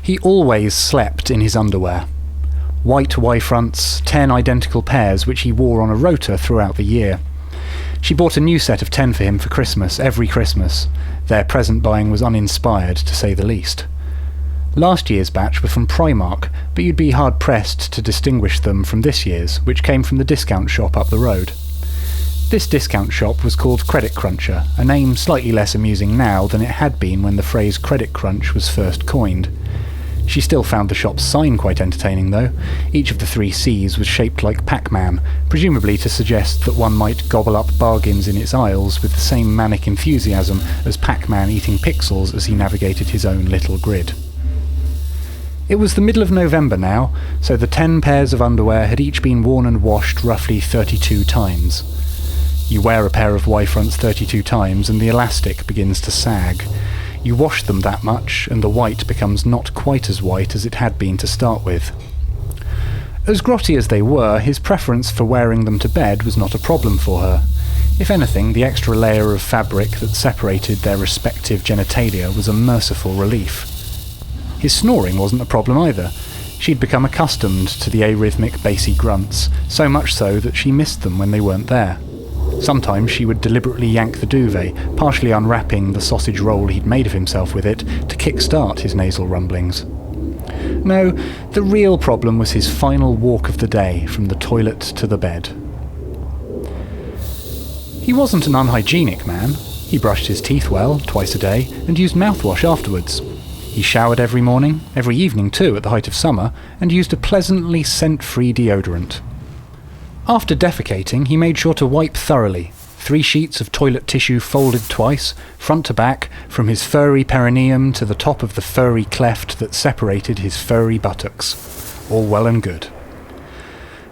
He always slept in his underwear. White Y-fronts, 10 identical pairs which he wore on a rota throughout the year. She bought a new set of 10 for him for Christmas, every Christmas. Their present buying was uninspired, to say the least. Last year's batch were from Primark, but you'd be hard-pressed to distinguish them from this year's, which came from the discount shop up the road. This discount shop was called Credit Cruncher, a name slightly less amusing now than it had been when the phrase credit crunch was first coined. She still found the shop's sign quite entertaining, though. Each of the 3 C's was shaped like Pac-Man, presumably to suggest that one might gobble up bargains in its aisles with the same manic enthusiasm as Pac-Man eating pixels as he navigated his own little grid. It was the middle of November now, so the 10 pairs of underwear had each been worn and washed roughly 32 times. You wear a pair of Y-fronts 32 times and the elastic begins to sag. You wash them that much, and the white becomes not quite as white as it had been to start with. As grotty as they were, his preference for wearing them to bed was not a problem for her. If anything, the extra layer of fabric that separated their respective genitalia was a merciful relief. His snoring wasn't a problem either. She'd become accustomed to the arrhythmic bassy grunts, so much so that she missed them when they weren't there. Sometimes she would deliberately yank the duvet, partially unwrapping the sausage roll he'd made of himself with it, to kick-start his nasal rumblings. No, the real problem was his final walk of the day from the toilet to the bed. He wasn't an unhygienic man. He brushed his teeth well, twice a day, and used mouthwash afterwards. He showered every morning, every evening too at the height of summer, and used a pleasantly scent-free deodorant. After defecating, he made sure to wipe thoroughly, 3 sheets of toilet tissue folded twice, front to back, from his furry perineum to the top of the furry cleft that separated his furry buttocks. All well and good.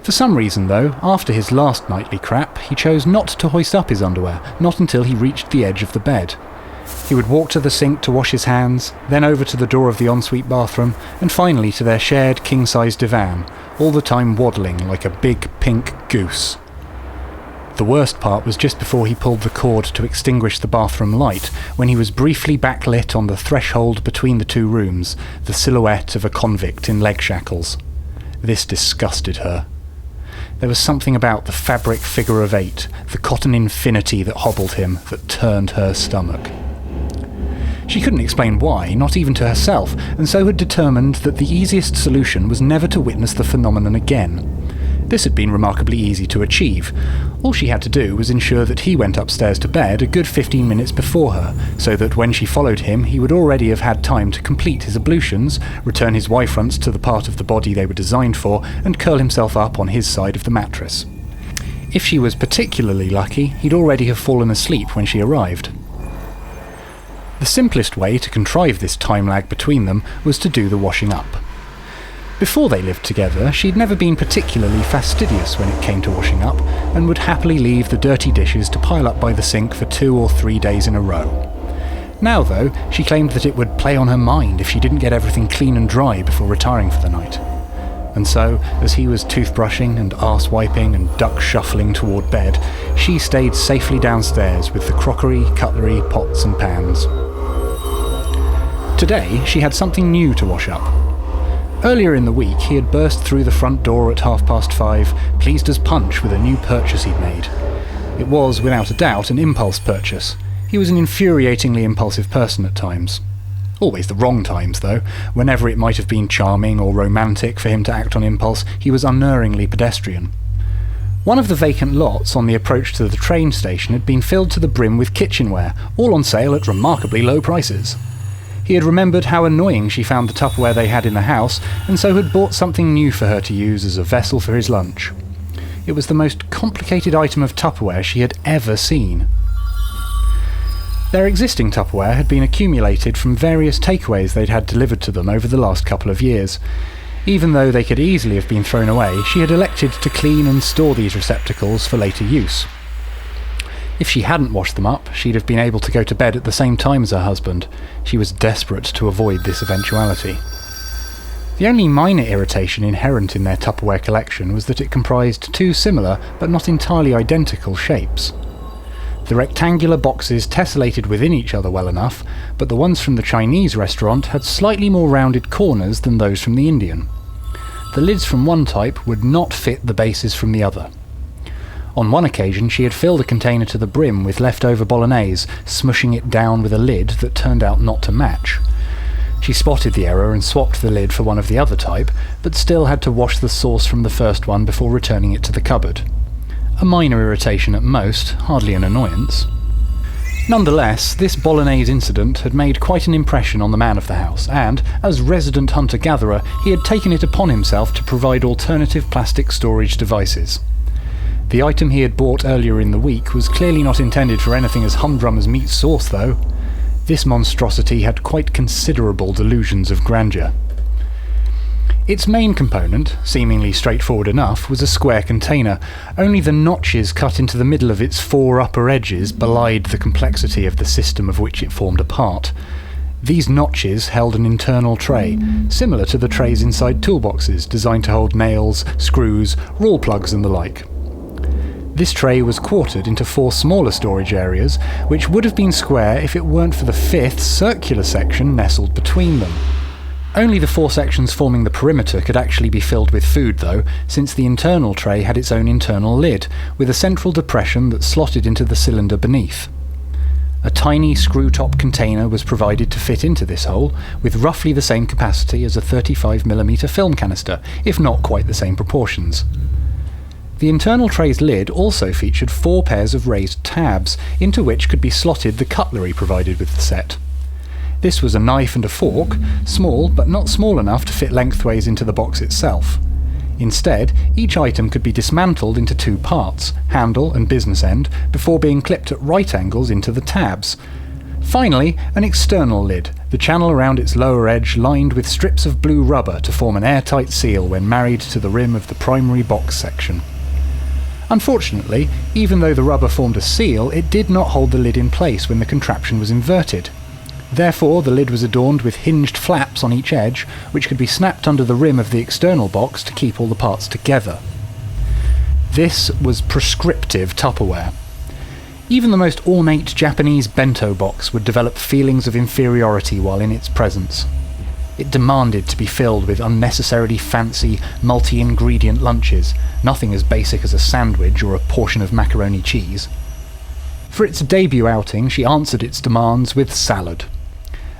For some reason, though, after his last nightly crap, he chose not to hoist up his underwear, not until he reached the edge of the bed. He would walk to the sink to wash his hands, then over to the door of the ensuite bathroom, and finally to their shared king-size divan, all the time waddling like a big pink goose. The worst part was just before he pulled the cord to extinguish the bathroom light, when he was briefly backlit on the threshold between the 2 rooms, the silhouette of a convict in leg shackles. This disgusted her. There was something about the fabric figure of 8, the cotton infinity that hobbled him, that turned her stomach. She couldn't explain why, not even to herself, and so had determined that the easiest solution was never to witness the phenomenon again. This had been remarkably easy to achieve. All she had to do was ensure that he went upstairs to bed a good 15 minutes before her, so that when she followed him he would already have had time to complete his ablutions, return his Y-fronts to the part of the body they were designed for, and curl himself up on his side of the mattress. If she was particularly lucky, he'd already have fallen asleep when she arrived. The simplest way to contrive this time lag between them was to do the washing up. Before they lived together, she'd never been particularly fastidious when it came to washing up, and would happily leave the dirty dishes to pile up by the sink for 2 or 3 days in a row. Now, though, she claimed that it would play on her mind if she didn't get everything clean and dry before retiring for the night. And so, as he was toothbrushing and arse-wiping and duck-shuffling toward bed, she stayed safely downstairs with the crockery, cutlery, pots and pans. Today, she had something new to wash up. Earlier in the week, he had burst through the front door at 5:30, pleased as punch with a new purchase he'd made. It was, without a doubt, an impulse purchase. He was an infuriatingly impulsive person at times. Always the wrong times, though. Whenever it might have been charming or romantic for him to act on impulse, he was unerringly pedestrian. One of the vacant lots on the approach to the train station had been filled to the brim with kitchenware, all on sale at remarkably low prices. He had remembered how annoying she found the Tupperware they had in the house, and so had bought something new for her to use as a vessel for his lunch. It was the most complicated item of Tupperware she had ever seen. Their existing Tupperware had been accumulated from various takeaways they'd had delivered to them over the last couple of years. Even though they could easily have been thrown away, she had elected to clean and store these receptacles for later use. If she hadn't washed them up, she'd have been able to go to bed at the same time as her husband. She was desperate to avoid this eventuality. The only minor irritation inherent in their Tupperware collection was that it comprised 2 similar, but not entirely identical, shapes. The rectangular boxes tessellated within each other well enough, but the ones from the Chinese restaurant had slightly more rounded corners than those from the Indian. The lids from one type would not fit the bases from the other. On one occasion she had filled a container to the brim with leftover bolognese, smushing it down with a lid that turned out not to match. She spotted the error and swapped the lid for one of the other type, but still had to wash the sauce from the first one before returning it to the cupboard. A minor irritation at most, hardly an annoyance. Nonetheless, this bolognese incident had made quite an impression on the man of the house, and, as resident hunter-gatherer, he had taken it upon himself to provide alternative plastic storage devices. The item he had bought earlier in the week was clearly not intended for anything as humdrum as meat sauce, though. This monstrosity had quite considerable delusions of grandeur. Its main component, seemingly straightforward enough, was a square container. Only the notches cut into the middle of its four upper edges belied the complexity of the system of which it formed a part. These notches held an internal tray, similar to the trays inside toolboxes, designed to hold nails, screws, roll plugs and the like. This tray was quartered into four smaller storage areas, which would have been square if it weren't for the fifth, circular section nestled between them. Only the four sections forming the perimeter could actually be filled with food, though, since the internal tray had its own internal lid, with a central depression that slotted into the cylinder beneath. A tiny screw-top container was provided to fit into this hole, with roughly the same capacity as a 35mm film canister, if not quite the same proportions. The internal tray's lid also featured 4 pairs of raised tabs, into which could be slotted the cutlery provided with the set. This was a knife and a fork, small but not small enough to fit lengthways into the box itself. Instead, each item could be dismantled into 2 parts, handle and business end, before being clipped at right angles into the tabs. Finally, an external lid, the channel around its lower edge lined with strips of blue rubber to form an airtight seal when married to the rim of the primary box section. Unfortunately, even though the rubber formed a seal, it did not hold the lid in place when the contraption was inverted. Therefore, the lid was adorned with hinged flaps on each edge, which could be snapped under the rim of the external box to keep all the parts together. This was prescriptive Tupperware. Even the most ornate Japanese bento box would develop feelings of inferiority while in its presence. It demanded to be filled with unnecessarily fancy, multi-ingredient lunches, nothing as basic as a sandwich or a portion of macaroni cheese. For its debut outing, she answered its demands with salad.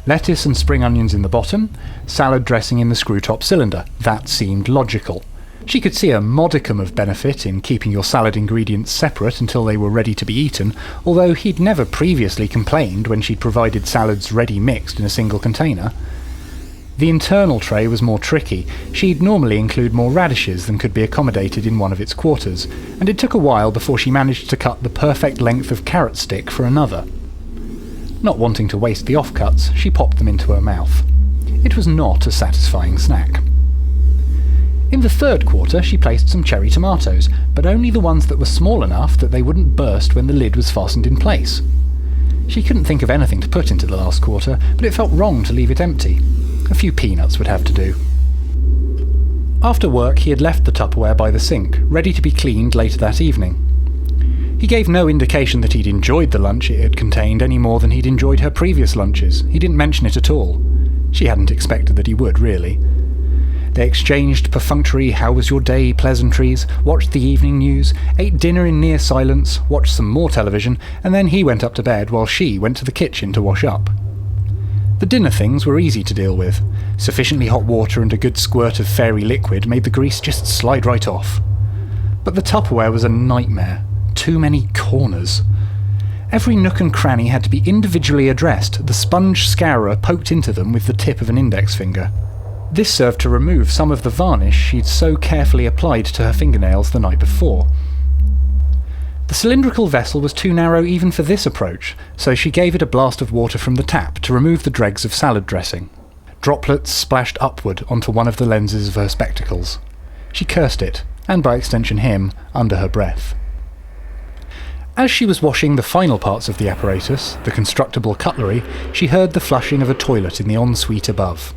Lettuce and spring onions in the bottom, salad dressing in the screw-top cylinder. That seemed logical. She could see a modicum of benefit in keeping your salad ingredients separate until they were ready to be eaten, although he'd never previously complained when she'd provided salads ready mixed in a single container. The internal tray was more tricky. She'd normally include more radishes than could be accommodated in one of its quarters, and it took a while before she managed to cut the perfect length of carrot stick for another. Not wanting to waste the offcuts, she popped them into her mouth. It was not a satisfying snack. In the third quarter she placed some cherry tomatoes, but only the ones that were small enough that they wouldn't burst when the lid was fastened in place. She couldn't think of anything to put into the last quarter, but it felt wrong to leave it empty. A few peanuts would have to do. After work he had left the Tupperware by the sink, ready to be cleaned later that evening. He gave no indication that he'd enjoyed the lunch it had contained any more than he'd enjoyed her previous lunches. He didn't mention it at all. She hadn't expected that he would, really. They exchanged perfunctory "how was your day" pleasantries, watched the evening news, ate dinner in near silence, watched some more television, and then he went up to bed while she went to the kitchen to wash up. The dinner things were easy to deal with. Sufficiently hot water and a good squirt of fairy liquid made the grease just slide right off. But the Tupperware was a nightmare. Too many corners. Every nook and cranny had to be individually addressed, the sponge scourer poked into them with the tip of an index finger. This served to remove some of the varnish she'd so carefully applied to her fingernails the night before. The cylindrical vessel was too narrow even for this approach, so she gave it a blast of water from the tap to remove the dregs of salad dressing. Droplets splashed upward onto one of the lenses of her spectacles. She cursed it, and by extension him, under her breath. As she was washing the final parts of the apparatus, the constructible cutlery, she heard the flushing of a toilet in the ensuite above.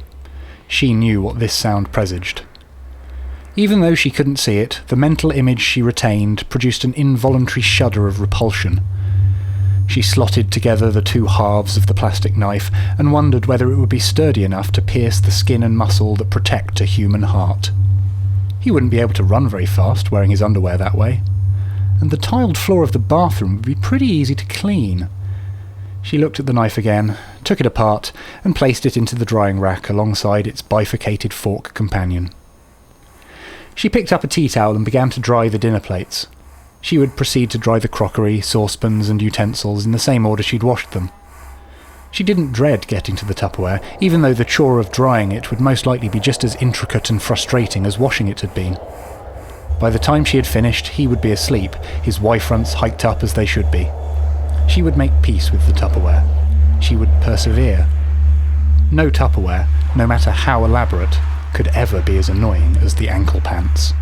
She knew what this sound presaged. Even though she couldn't see it, the mental image she retained produced an involuntary shudder of repulsion. She slotted together the two halves of the plastic knife and wondered whether it would be sturdy enough to pierce the skin and muscle that protect a human heart. He wouldn't be able to run very fast wearing his underwear that way, and the tiled floor of the bathroom would be pretty easy to clean. She looked at the knife again, took it apart, and placed it into the drying rack alongside its bifurcated fork companion. She picked up a tea towel and began to dry the dinner plates. She would proceed to dry the crockery, saucepans and utensils in the same order she'd washed them. She didn't dread getting to the Tupperware, even though the chore of drying it would most likely be just as intricate and frustrating as washing it had been. By the time she had finished, he would be asleep, his Y-fronts hiked up as they should be. She would make peace with the Tupperware. She would persevere. No Tupperware, no matter how elaborate, could ever be as annoying as the Anklepants.